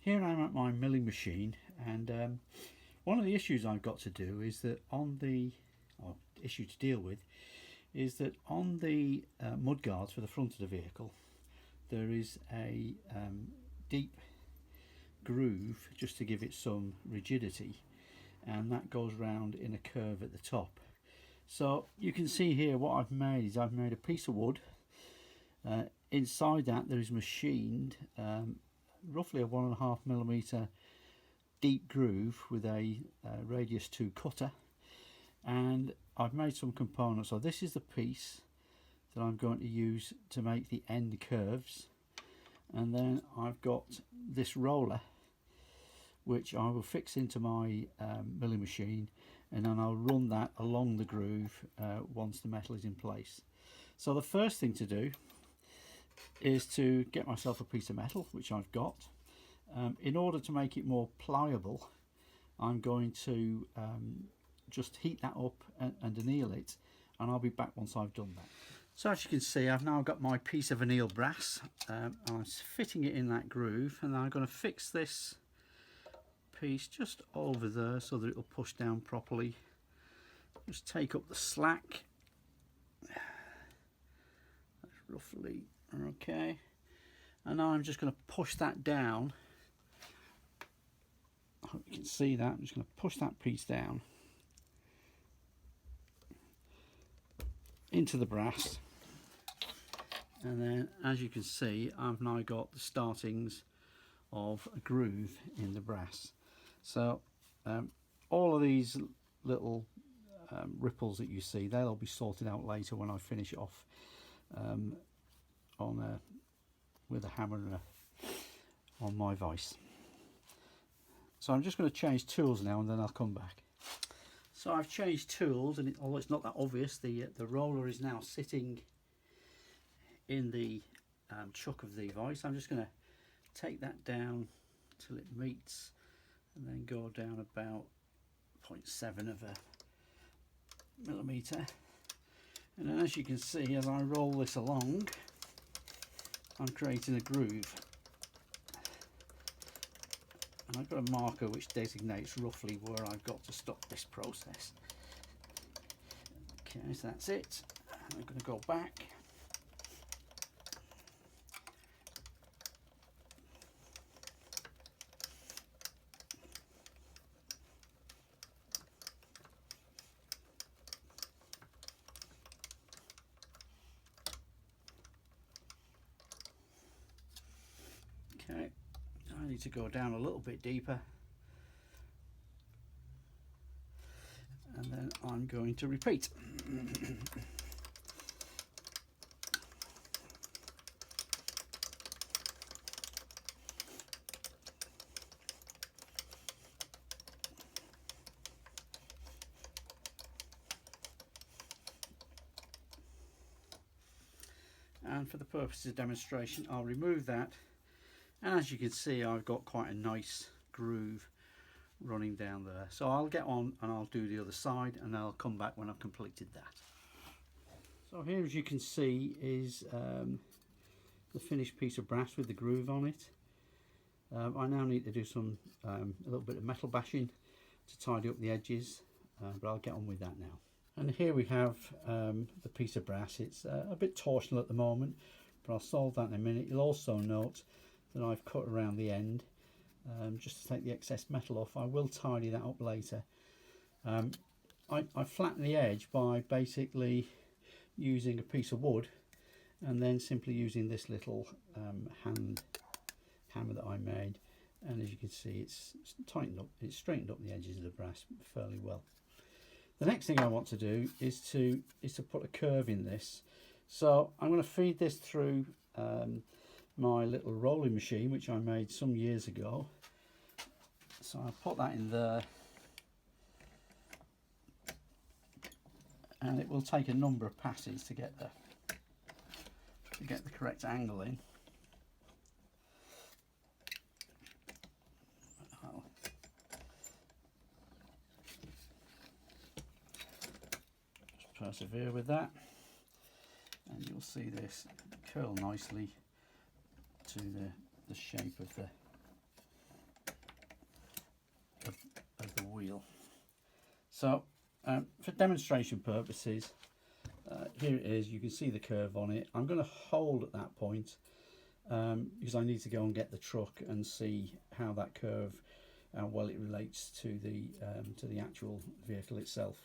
Here I am at my milling machine, and one of the issues I've got to do is that on the issue to deal with is that on the mudguards for the front of the vehicle there is a deep groove just to give it some rigidity, and that goes round in a curve at the top. So you can see here what I've made is I've made a piece of wood. Inside that there is machined roughly a 1.5mm deep groove with a radius 2 cutter, and I've made some components. So this is the piece that I'm going to use to make the end curves, and then I've got this roller which I will fix into my milling machine, and then I'll run that along the groove once the metal is in place. So the first thing to do is to get myself a piece of metal, which I've got. In order to make it more pliable, I'm going to just heat that up and anneal it, and I'll be back once I've done that. So as you can see, I've now got my piece of annealed brass. I'm fitting it in that groove, and I'm going to fix this piece just over there so that it will push down properly. Just take up the slack. That's roughly okay, and now I'm just going to push that down. I hope you can see that. I'm just going to push that piece down into the brass, and then as you can see, I've now got the startings of a groove in the brass. So all of these little ripples that you see, they'll be sorted out later when I finish it off with a hammer on my vise. So I'm just going to change tools now, and then I'll come back. So I've changed tools, and although it's not that obvious, the roller is now sitting in the chuck of the vise. I'm just going to take that down till it meets, and then go down about 0.7 of a millimetre. And then as you can see, as I roll this along, I'm creating a groove, and I've got a marker which designates roughly where I've got to stop this process. Okay, so that's it. I'm going to go back. Okay, I need to go down a little bit deeper, and then I'm going to repeat. And for the purposes of demonstration, I'll remove that. And as you can see, I've got quite a nice groove running down there. So I'll get on and I'll do the other side, and I'll come back when I've completed that. So here, as you can see, is the finished piece of brass with the groove on it. I now need to do a little bit of metal bashing to tidy up the edges, but I'll get on with that now. And here we have the piece of brass. It's a bit torsional at the moment, but I'll solve that in a minute. You'll also note that I've cut around the end just to take the excess metal off. I will tidy that up later. I flatten the edge by basically using a piece of wood, and then simply using this little hand hammer that I made, and as you can see, it's tightened up, it's straightened up the edges of the brass fairly well. The next thing I want to do is to put a curve in this. So I'm going to feed this through my little rolling machine, which I made some years ago. So I'll put that in there, and it will take a number of passes to get the correct angle in. I'll just persevere with that, and you'll see this curl nicely to the shape of the of the wheel. So for demonstration purposes, here it is. You can see the curve on it. I'm going to hold at that point because I need to go and get the truck and see how that curve, well, it relates to the actual vehicle itself.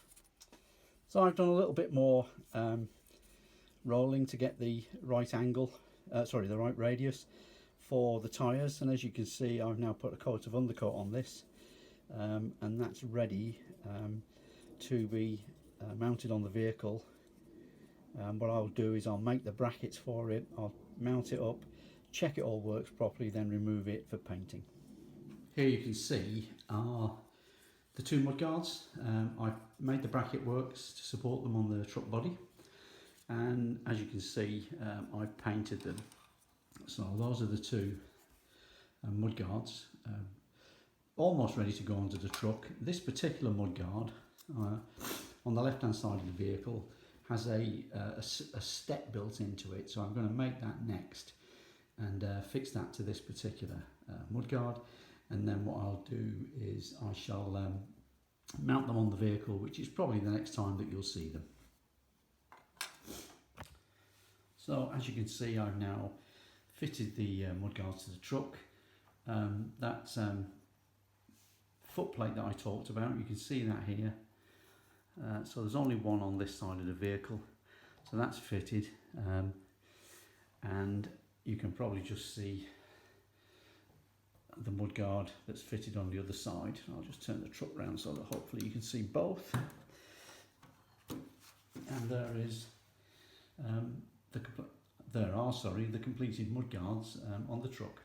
So I've done a little bit more rolling to get the right angle, the right radius for the tyres, and as you can see, I've now put a coat of undercoat on this, and that's ready to be mounted on the vehicle. What I'll do is I'll make the brackets for it, I'll mount it up, check it all works properly, then remove it for painting. Here you can see are the two mudguards. I've made the bracket works to support them on the truck body, and as you can see, I've painted them. So those are the two mudguards, almost ready to go onto the truck. This particular mudguard on the left hand side of the vehicle has a step built into it, so I'm going to make that next and fix that to this particular mudguard, and then what I'll do is I shall mount them on the vehicle, which is probably the next time that you'll see them. So as you can see, I've now fitted the mudguards to the truck. That foot plate that I talked about, you can see that here. So there's only one on this side of the vehicle, so that's fitted, and you can probably just see the mudguard that's fitted on the other side. I'll just turn the truck round so that hopefully you can see both. And there is the completed mudguards on the truck.